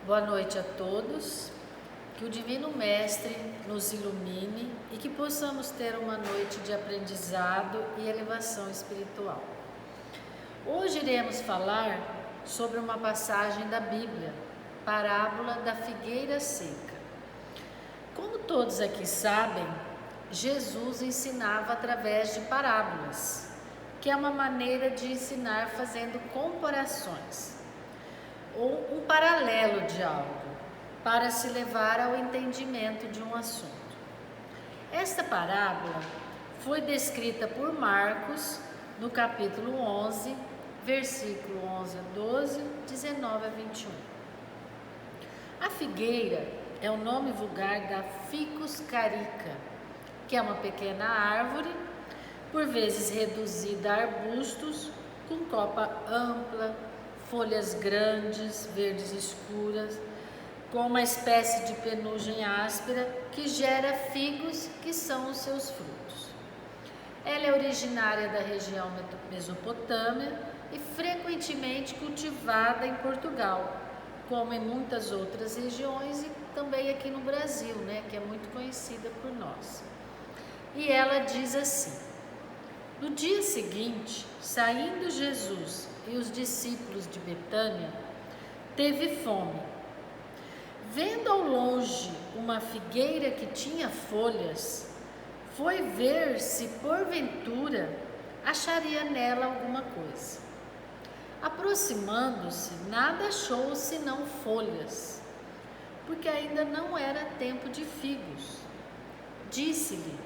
Boa noite a todos, que o Divino Mestre nos ilumine e que possamos ter uma noite de aprendizado e elevação espiritual. Hoje iremos falar sobre uma passagem da Bíblia, parábola da figueira seca. Como todos aqui sabem, Jesus ensinava através de parábolas, que é uma maneira de ensinar fazendo comparações, ou um paralelo de algo, para se levar ao entendimento de um assunto. Esta parábola foi descrita por Marcos no capítulo 11, versículo 11 a 12, 19 a 21. A figueira é o nome vulgar da Ficus carica, que é uma pequena árvore, por vezes reduzida a arbustos, com copa ampla, folhas grandes, verdes escuras, com uma espécie de penugem áspera que gera figos, que são os seus frutos. Ela é originária da região Mesopotâmia e frequentemente cultivada em Portugal, como em muitas outras regiões e também aqui no Brasil, que é muito conhecida por nós. E ela diz assim: no dia seguinte, saindo Jesus e os discípulos de Betânia, teve fome. Vendo ao longe uma figueira que tinha folhas, foi ver se porventura acharia nela alguma coisa. Aproximando-se, nada achou senão folhas, porque ainda não era tempo de figos. Disse-lhe: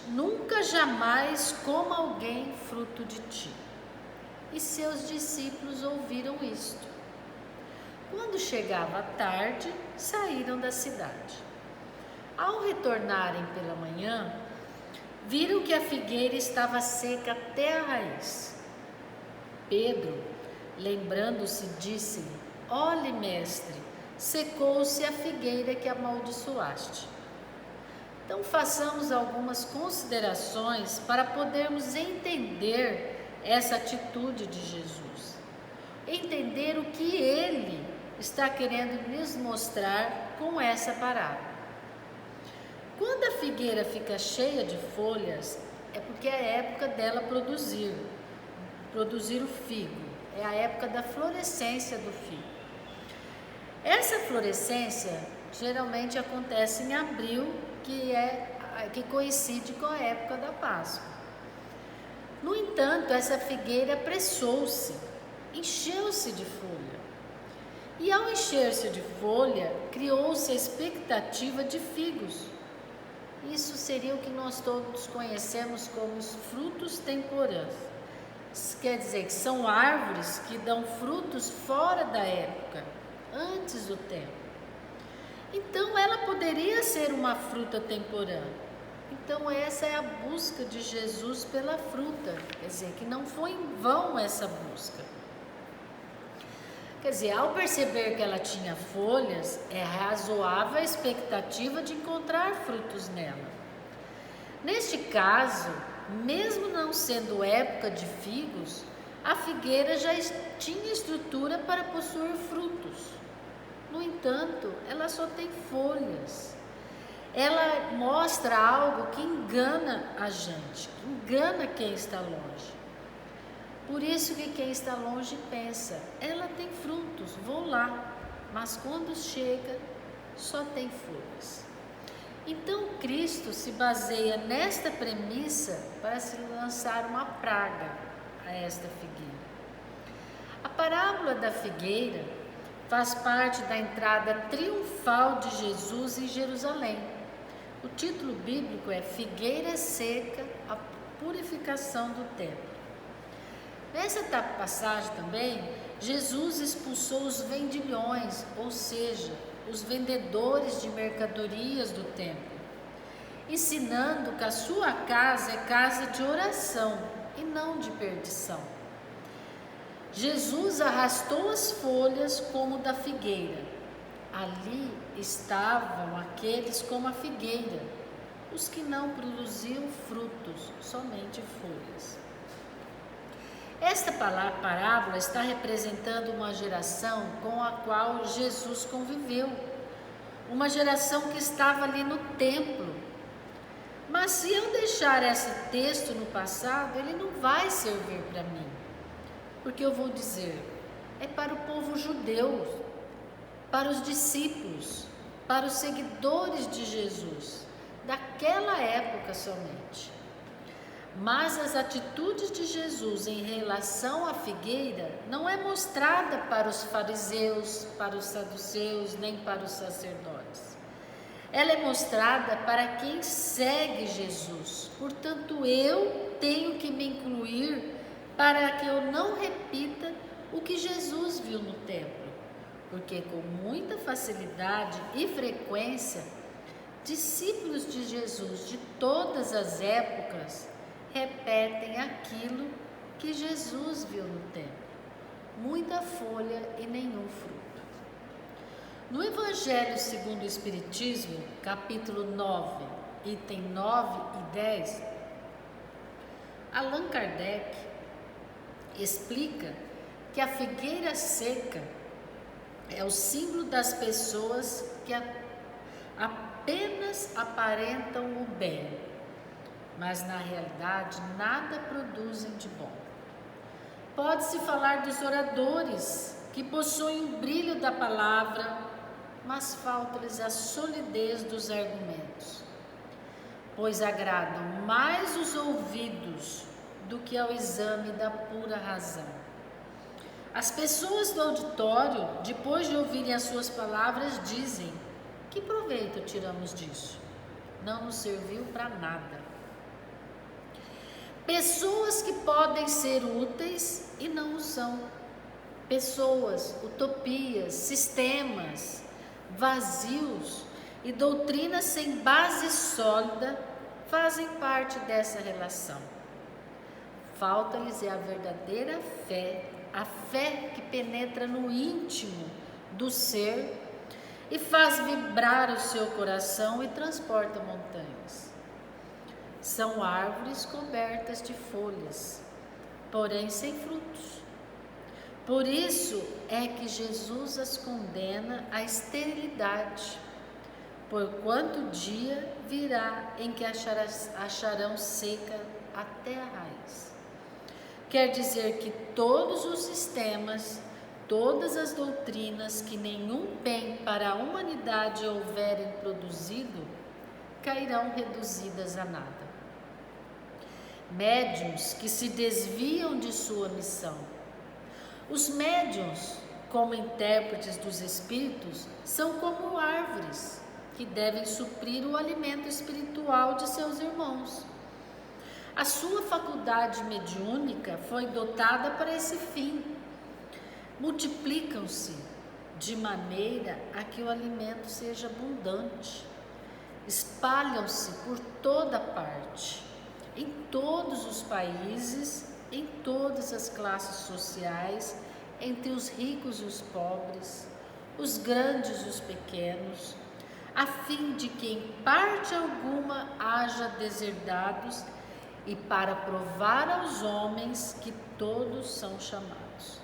nunca jamais coma alguém fruto de ti. E seus discípulos ouviram isto. Quando chegava a tarde, saíram da cidade. Ao retornarem pela manhã, viram que a figueira estava seca até a raiz. Pedro, lembrando-se, disse-lhe: olhe, mestre, secou-se a figueira que amaldiçoaste. Então, façamos algumas considerações para podermos entender essa atitude de Jesus. Entender o que ele está querendo nos mostrar com essa parábola. Quando a figueira fica cheia de folhas, é porque é a época dela produzir o figo. É a época da florescência do figo. Essa florescência geralmente acontece em abril, que coincide com a época da Páscoa. No entanto, essa figueira apressou-se, encheu-se de folha. E ao encher-se de folha, criou-se a expectativa de figos. Isso seria o que nós todos conhecemos como os frutos temporãs. Isso quer dizer que são árvores que dão frutos fora da época, antes do tempo. Então, ela poderia ser uma fruta temporã. Então, essa é a busca de Jesus pela fruta. Quer dizer, que não foi em vão essa busca. Quer dizer, ao perceber que ela tinha folhas, é razoável a expectativa de encontrar frutos nela. Neste caso, mesmo não sendo época de figos, a figueira já tinha estrutura para possuir frutos. No entanto, ela só tem folhas. Ela mostra algo que engana a gente, que engana quem está longe. Por isso que quem está longe pensa: ela tem frutos, vou lá. Mas quando chega, só tem folhas. Então Cristo se baseia nesta premissa para se lançar uma praga a esta figueira. A parábola da figueira faz parte da entrada triunfal de Jesus em Jerusalém. O título bíblico é Figueira Seca, a purificação do templo. Nessa passagem também, Jesus expulsou os vendilhões, ou seja, os vendedores de mercadorias do templo, ensinando que a sua casa é casa de oração e não de perdição. Jesus arrastou as folhas como da figueira. Ali estavam aqueles como a figueira, os que não produziam frutos, somente folhas. Esta parábola está representando uma geração com a qual Jesus conviveu, uma geração que estava ali no templo. Mas se eu deixar esse texto no passado, ele não vai servir para mim, porque eu vou dizer, é para o povo judeu, para os discípulos, para os seguidores de Jesus, daquela época somente. Mas as atitudes de Jesus em relação à figueira não é mostrada para os fariseus, para os saduceus, nem para os sacerdotes. Ela é mostrada para quem segue Jesus. Portanto, eu tenho que me incluir para que eu não repita o que Jesus viu no templo. Porque com muita facilidade e frequência, discípulos de Jesus de todas as épocas repetem aquilo que Jesus viu no templo. Muita folha e nenhum fruto. No Evangelho segundo o Espiritismo, capítulo 9, item 9 e 10, Allan Kardec explica que a figueira seca é o símbolo das pessoas que apenas aparentam o bem, mas na realidade nada produzem de bom. Pode-se falar dos oradores que possuem o brilho da palavra, mas falta-lhes a solidez dos argumentos, pois agradam mais os ouvidos do que ao exame da pura razão. As pessoas do auditório, depois de ouvirem as suas palavras, dizem: que proveito tiramos disso? Não nos serviu para nada. Pessoas que podem ser úteis e não o são. Pessoas, utopias, sistemas vazios e doutrinas sem base sólida fazem parte dessa relação. Falta-lhes a verdadeira fé, a fé que penetra no íntimo do ser e faz vibrar o seu coração e transporta montanhas. São árvores cobertas de folhas, porém sem frutos. Por isso é que Jesus as condena à esterilidade, porquanto dia virá em que acharão seca até a raiz. Quer dizer que todos os sistemas, todas as doutrinas que nenhum bem para a humanidade houverem produzido, cairão reduzidas a nada. Médiuns que se desviam de sua missão. Os médiuns, como intérpretes dos espíritos, são como árvores que devem suprir o alimento espiritual de seus irmãos. A sua faculdade mediúnica foi dotada para esse fim. Multiplicam-se de maneira a que o alimento seja abundante. Espalham-se por toda parte, em todos os países, em todas as classes sociais, entre os ricos e os pobres, os grandes e os pequenos, a fim de que em parte alguma haja deserdados e para provar aos homens que todos são chamados.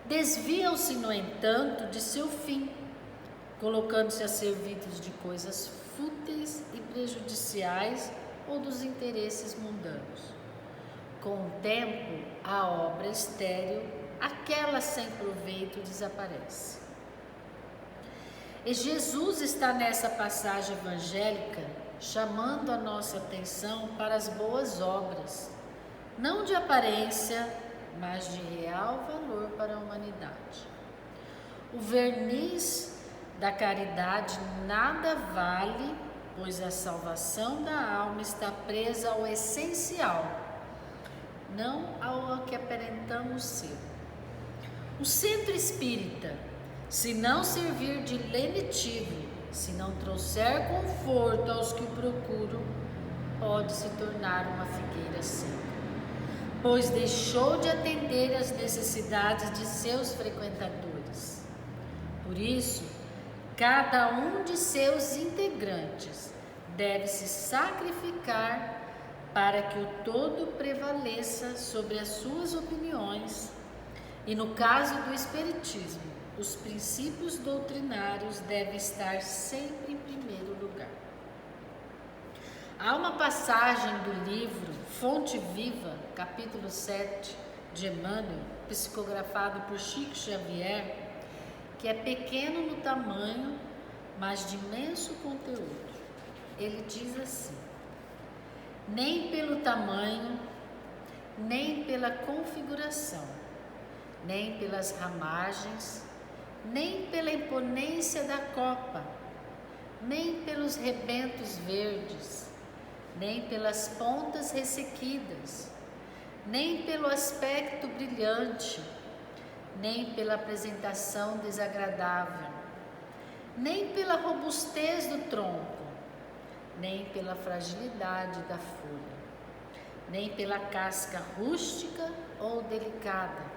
Desviam-se, no entanto, de seu fim, colocando-se a serviço de coisas fúteis e prejudiciais ou dos interesses mundanos. Com o tempo, a obra estéril, aquela sem proveito, desaparece. E Jesus está nessa passagem evangélica chamando a nossa atenção para as boas obras, não de aparência, mas de real valor para a humanidade. O verniz da caridade nada vale, pois a salvação da alma está presa ao essencial, não ao que aparentamos ser. O centro espírita, se não servir de lenitivo, se não trouxer conforto aos que o procuram, pode se tornar uma figueira seca, pois deixou de atender às necessidades de seus frequentadores. Por isso, cada um de seus integrantes deve se sacrificar para que o todo prevaleça sobre as suas opiniões, e no caso do Espiritismo, os princípios doutrinários devem estar sempre em primeiro lugar. Há uma passagem do livro Fonte Viva, capítulo 7, de Emmanuel, psicografado por Chico Xavier, que é pequeno no tamanho, mas de imenso conteúdo. Ele diz assim: nem pelo tamanho, nem pela configuração, nem pelas ramagens, nem pela imponência da copa, nem pelos rebentos verdes, nem pelas pontas ressequidas, nem pelo aspecto brilhante, nem pela apresentação desagradável, nem pela robustez do tronco, nem pela fragilidade da folha, nem pela casca rústica ou delicada,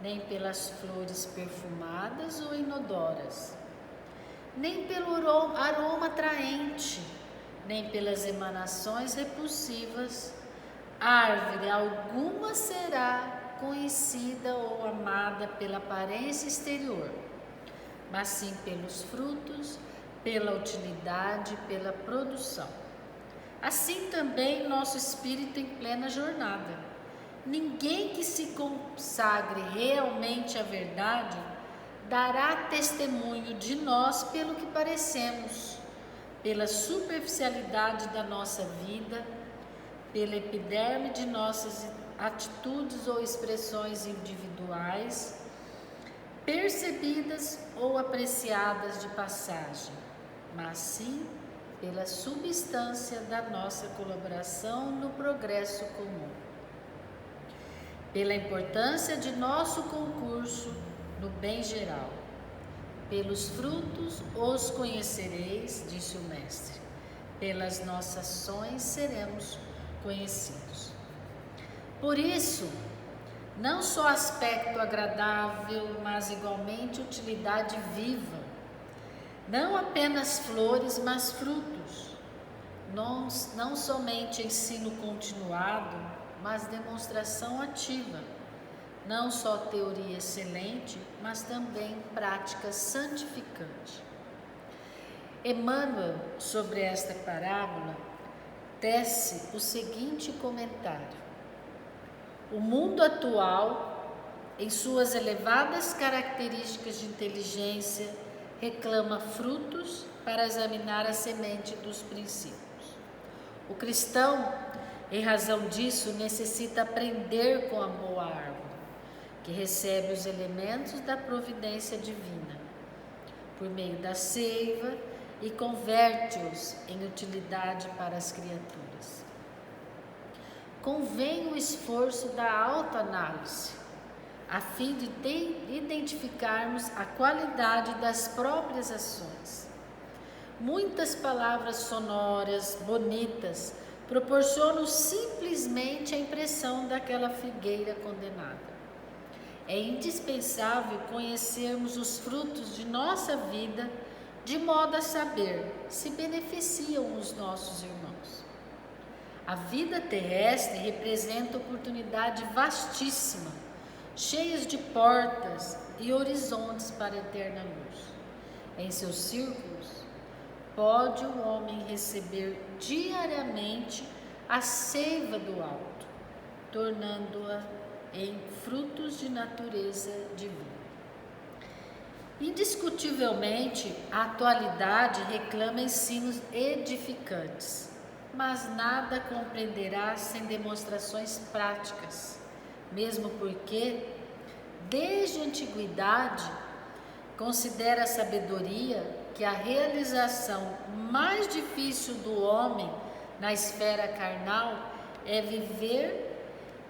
nem pelas flores perfumadas ou inodoras, nem pelo aroma atraente, nem pelas emanações repulsivas, árvore alguma será conhecida ou amada pela aparência exterior, mas sim pelos frutos, pela utilidade, pela produção. Assim também nosso espírito em plena jornada. Ninguém que se consagre realmente à verdade dará testemunho de nós pelo que parecemos, pela superficialidade da nossa vida, pela epiderme de nossas atitudes ou expressões individuais, percebidas ou apreciadas de passagem, mas sim pela substância da nossa colaboração no progresso comum, pela importância de nosso concurso no bem geral. Pelos frutos os conhecereis, disse o Mestre, pelas nossas ações seremos conhecidos. Por isso, não só aspecto agradável, mas igualmente utilidade viva, não apenas flores, mas frutos, não somente ensino continuado, mas demonstração ativa, não só teoria excelente, mas também prática santificante. Emmanuel, sobre esta parábola, tece o seguinte comentário: o mundo atual, em suas elevadas características de inteligência, reclama frutos para examinar a semente dos princípios. O cristão, em razão disso, necessita aprender com a boa árvore, que recebe os elementos da providência divina, por meio da seiva, e converte-os em utilidade para as criaturas. Convém o esforço da autoanálise, a fim de identificarmos a qualidade das próprias ações. Muitas palavras sonoras, bonitas, proporcionam simplesmente a impressão daquela figueira condenada. É indispensável conhecermos os frutos de nossa vida, de modo a saber se beneficiam os nossos irmãos. A vida terrestre representa oportunidade vastíssima, cheias de portas e horizontes para a eterna luz. Em seus círculos, pode o homem receber diariamente a seiva do alto, tornando-a em frutos de natureza divina. Indiscutivelmente, a atualidade reclama ensinos edificantes, mas nada compreenderá sem demonstrações práticas, mesmo porque, desde a antiguidade, considera a sabedoria que a realização mais difícil do homem na esfera carnal é viver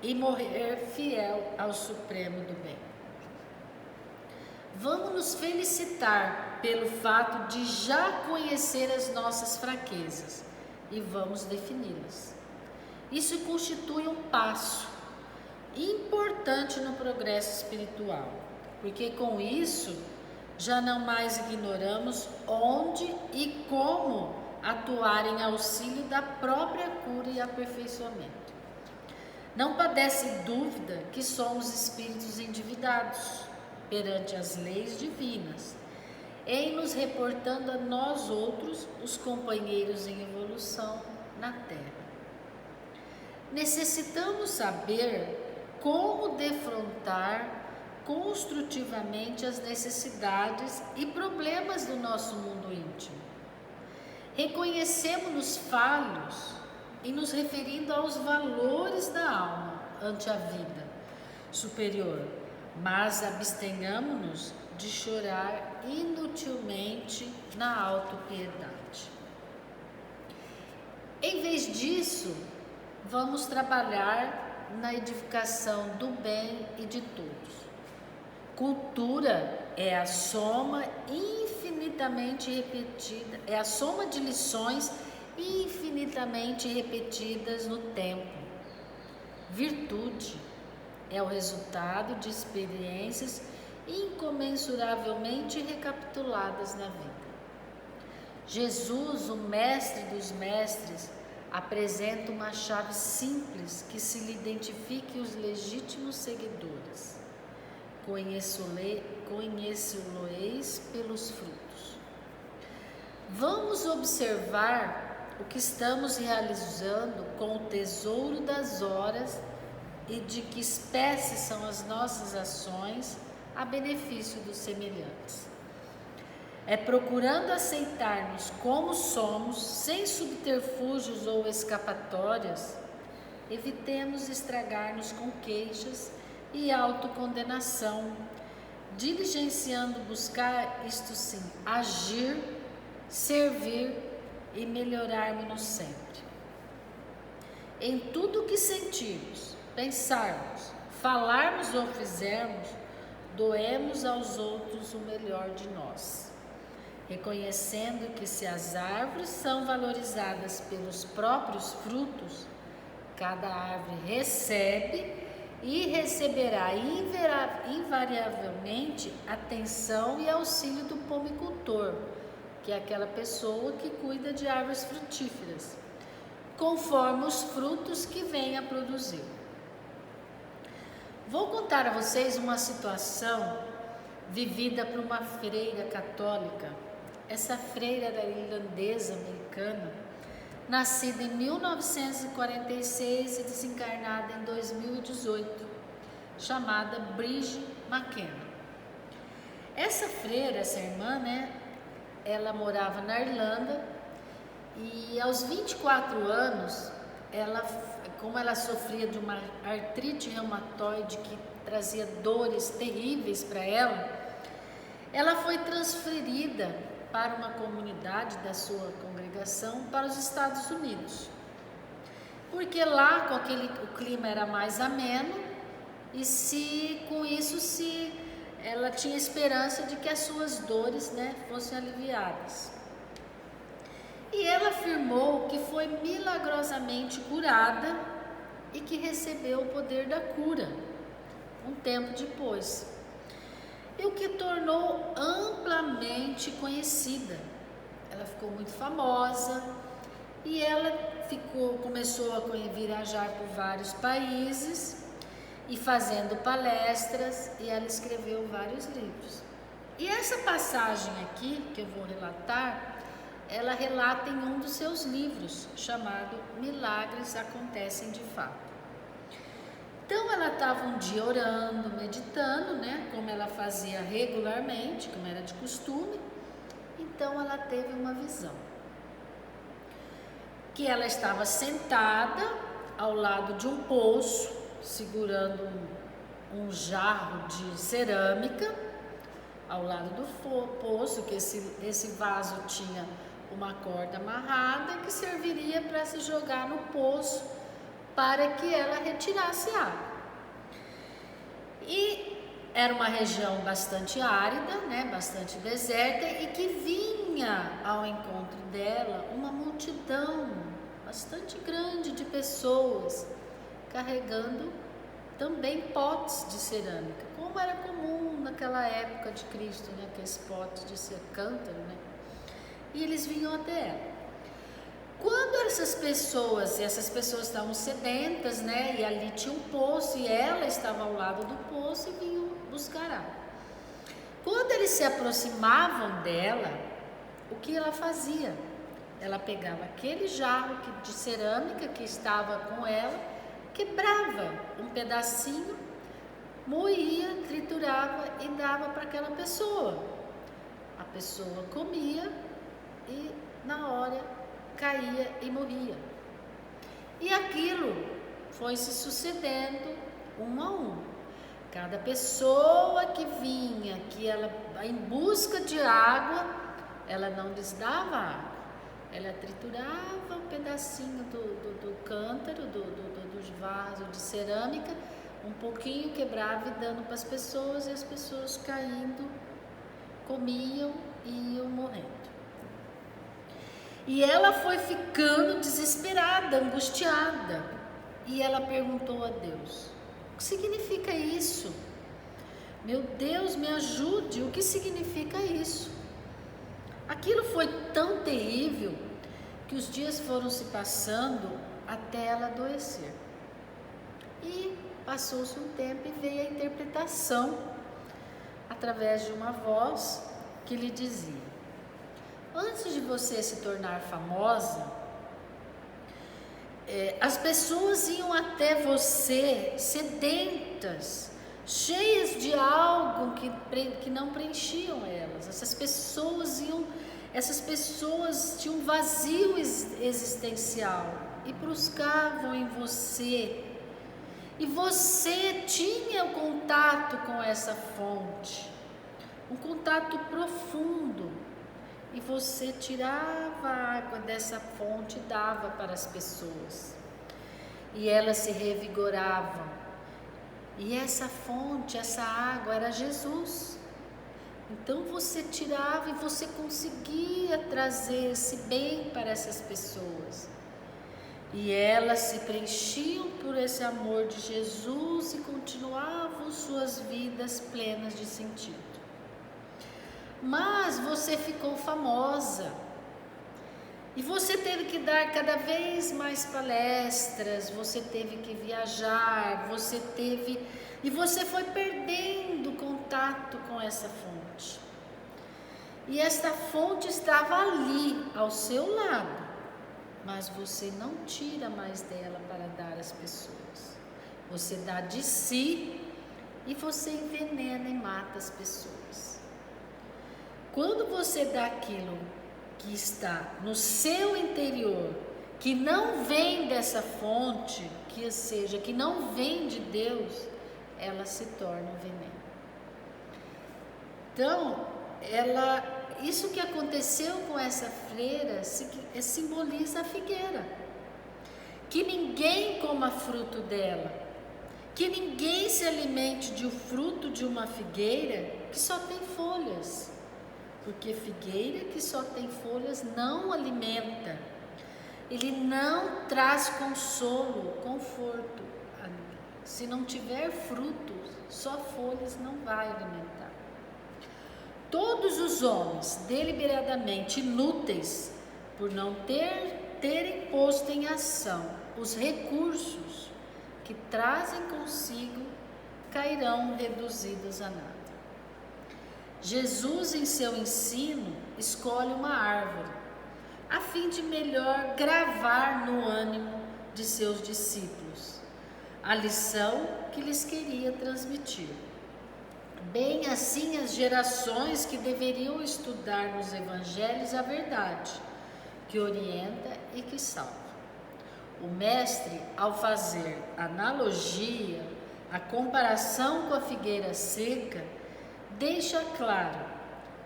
e morrer fiel ao Supremo do Bem. Vamos nos felicitar pelo fato de já conhecer as nossas fraquezas e vamos defini-las. Isso constitui um passo importante no progresso espiritual, porque com isso já não mais ignoramos onde e como atuar em auxílio da própria cura e aperfeiçoamento. Não padece dúvida que somos espíritos endividados perante as leis divinas, em nos reportando a nós outros, os companheiros em evolução na Terra. Necessitamos saber como defrontar construtivamente as necessidades e problemas do nosso mundo íntimo. Reconhecemos-nos falhos e nos referindo aos valores da alma ante a vida superior, mas abstenhamos-nos de chorar inutilmente na autopiedade. Em vez disso, vamos trabalhar na edificação do bem e de todos. Cultura é a soma infinitamente repetida, é a soma de lições infinitamente repetidas no tempo. Virtude é o resultado de experiências incomensuravelmente recapituladas na vida. Jesus, o mestre dos mestres, apresenta uma chave simples que se lhe identifique os legítimos seguidores. Conhecê-lo-eis pelos frutos. Vamos observar o que estamos realizando com o tesouro das horas e de que espécie são as nossas ações a benefício dos semelhantes. É procurando aceitar-nos como somos, sem subterfúgios ou escapatórias, evitemos estragar-nos com queixas e autocondenação, diligenciando buscar, isto sim, agir, servir e melhorarmos-nos sempre. Em tudo o que sentirmos, pensarmos, falarmos ou fizermos, doemos aos outros o melhor de nós, reconhecendo que se as árvores são valorizadas pelos próprios frutos, cada árvore recebe e receberá invariavelmente atenção e auxílio do pomicultor, que é aquela pessoa que cuida de árvores frutíferas, conforme os frutos que venha a produzir. Vou contar a vocês uma situação vivida por uma freira católica. Essa freira era irlandesa, americana, nascida em 1946 e desencarnada em 2018, chamada Bridget McKenna. Essa freira, essa irmã, ela morava na Irlanda e aos 24 anos, como ela sofria de uma artrite reumatoide que trazia dores terríveis para ela foi transferida para uma comunidade da sua congregação para os Estados Unidos. Porque lá o clima era mais ameno e com isso ela tinha esperança de que as suas dores fossem aliviadas. E ela afirmou que foi milagrosamente curada e que recebeu o poder da cura um tempo depois, e o que tornou amplamente conhecida. Ela ficou muito famosa e ela começou a viajar por vários países e fazendo palestras, e ela escreveu vários livros. E essa passagem aqui que eu vou relatar, ela relata em um dos seus livros, chamado Milagres Acontecem de Fato. Então ela estava um dia orando, meditando, como ela fazia regularmente, como era de costume. Então ela teve uma visão, que ela estava sentada ao lado de um poço, segurando um jarro de cerâmica, ao lado do poço, que esse vaso tinha uma corda amarrada que serviria para se jogar no poço para que ela retirasse água. E era uma região bastante árida, bastante deserta, e que vinha ao encontro dela uma multidão bastante grande de pessoas carregando também potes de cerâmica, como era comum naquela época de Cristo, aqueles potes de cântaro, e eles vinham até ela. Quando essas pessoas estavam sedentas, né? E ali tinha um poço e ela estava ao lado do poço e vinham buscar água. Quando eles se aproximavam dela, o que ela fazia? Ela pegava aquele jarro de cerâmica que estava com ela, quebrava um pedacinho, moía, triturava e dava para aquela pessoa. A pessoa comia e na hora caía e morria. E aquilo foi se sucedendo um a um. Cada pessoa que vinha, que ela em busca de água, ela não lhes dava água. Ela triturava um pedacinho do cântaro, dos vasos de cerâmica, um pouquinho quebrava e dando para as pessoas, e as pessoas caindo, comiam e iam morrendo. E ela foi ficando desesperada, angustiada, e ela perguntou a Deus: o que significa isso? Meu Deus, me ajude, o que significa isso? Aquilo foi tão terrível que os dias foram se passando até ela adoecer. E passou-se um tempo e veio a interpretação através de uma voz que lhe dizia: antes de você se tornar famosa, as pessoas iam até você sedentas, cheias de algo que não preenchiam elas. Essas pessoas tinham um vazio existencial e buscavam em você. E você tinha um contato com essa fonte, um contato profundo. E você tirava a água dessa fonte e dava para as pessoas. E elas se revigoravam. E essa fonte, essa água era Jesus. Então você tirava e você conseguia trazer esse bem para essas pessoas. E elas se preenchiam por esse amor de Jesus e continuavam suas vidas plenas de sentido. Mas você ficou famosa e você teve que dar cada vez mais palestras, você teve que viajar, e você foi perdendo contato com essa fonte. E esta fonte estava ali, ao seu lado, mas você não tira mais dela para dar às pessoas. Você dá de si e você envenena e mata as pessoas. Quando você dá aquilo que está no seu interior, que não vem dessa fonte, que não vem de Deus, ela se torna um veneno. Então, isso que aconteceu com essa freira simboliza a figueira. Que ninguém coma fruto dela, que ninguém se alimente de um fruto de uma figueira que só tem folhas. Porque figueira que só tem folhas não alimenta, ele não traz consolo, conforto. Se não tiver frutos, só folhas não vai alimentar. Todos os homens deliberadamente inúteis, por não terem posto em ação os recursos que trazem consigo, cairão reduzidos a nada. Jesus, em seu ensino, escolhe uma árvore, a fim de melhor gravar no ânimo de seus discípulos a lição que lhes queria transmitir. Bem assim as gerações que deveriam estudar nos evangelhos a verdade, que orienta e que salva. O mestre, ao fazer analogia, a comparação com a figueira seca, deixa claro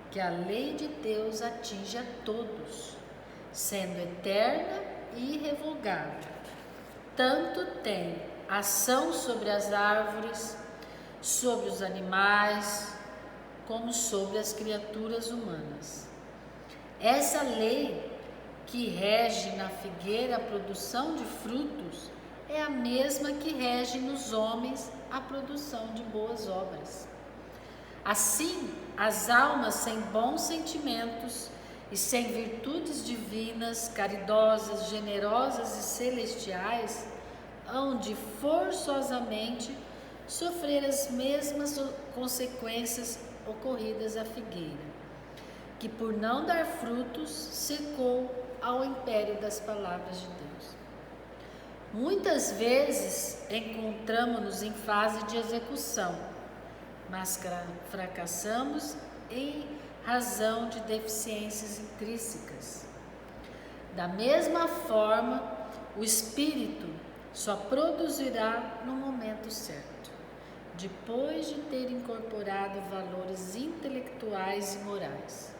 que a lei de Deus atinge a todos, sendo eterna e irrevogável. Tanto tem ação sobre as árvores, sobre os animais, como sobre as criaturas humanas. Essa lei que rege na figueira a produção de frutos é a mesma que rege nos homens a produção de boas obras. Assim, as almas sem bons sentimentos e sem virtudes divinas, caridosas, generosas e celestiais, hão de forçosamente sofrer as mesmas consequências ocorridas à figueira, que por não dar frutos secou ao império das palavras de Deus. Muitas vezes encontramos-nos em fase de execução, mas fracassamos em razão de deficiências intrínsecas. Da mesma forma, o espírito só produzirá no momento certo, depois de ter incorporado valores intelectuais e morais.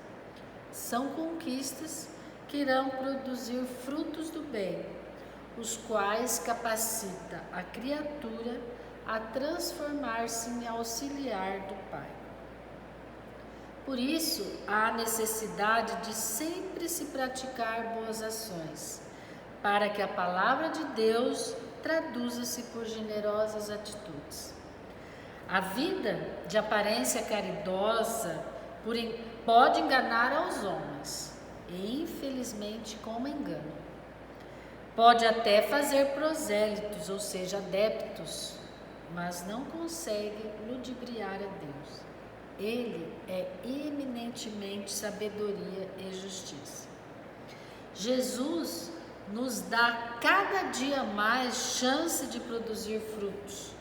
São conquistas que irão produzir frutos do bem, os quais capacita a criatura a transformar-se em auxiliar do Pai. Por isso, há necessidade de sempre se praticar boas ações, para que a palavra de Deus traduza-se por generosas atitudes. A vida de aparência caridosa pode enganar aos homens, e infelizmente como engano. Pode até fazer prosélitos, ou seja, adeptos, mas não consegue ludibriar a Deus. Ele é eminentemente sabedoria e justiça. Jesus nos dá cada dia mais chance de produzir frutos.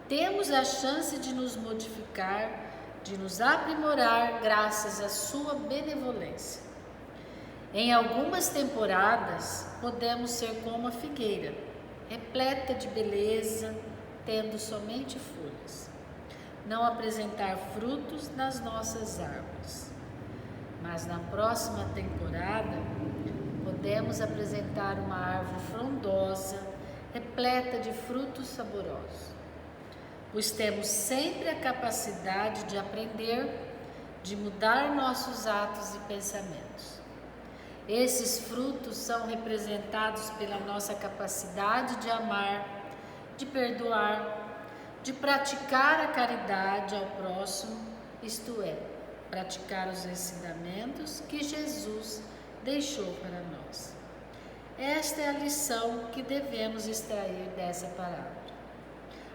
Temos a chance de nos modificar, de nos aprimorar graças à sua benevolência. Em algumas temporadas, podemos ser como a figueira, repleta de beleza, tendo somente folhas. Não apresentar frutos nas nossas árvores. Mas na próxima temporada, podemos apresentar uma árvore frondosa, repleta de frutos saborosos. Pois temos sempre a capacidade de aprender, de mudar nossos atos e pensamentos. Esses frutos são representados pela nossa capacidade de amar, de perdoar, de praticar a caridade ao próximo, isto é, praticar os ensinamentos que Jesus deixou para nós. Esta é a lição que devemos extrair dessa palavra.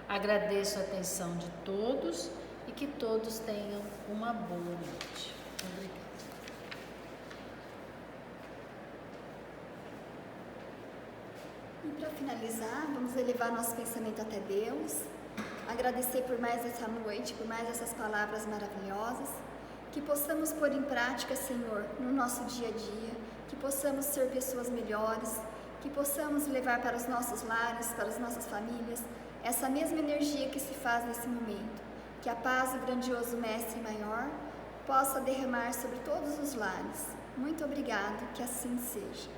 Agradeço a atenção de todos e que todos tenham uma boa noite. Obrigada. E para finalizar, vamos elevar nosso pensamento até Deus, agradecer por mais essa noite, por mais essas palavras maravilhosas, que possamos pôr em prática, Senhor, no nosso dia a dia, que possamos ser pessoas melhores, que possamos levar para os nossos lares, para as nossas famílias, essa mesma energia que se faz nesse momento, que a paz do grandioso Mestre Maior possa derramar sobre todos os lares. Muito obrigado, que assim seja.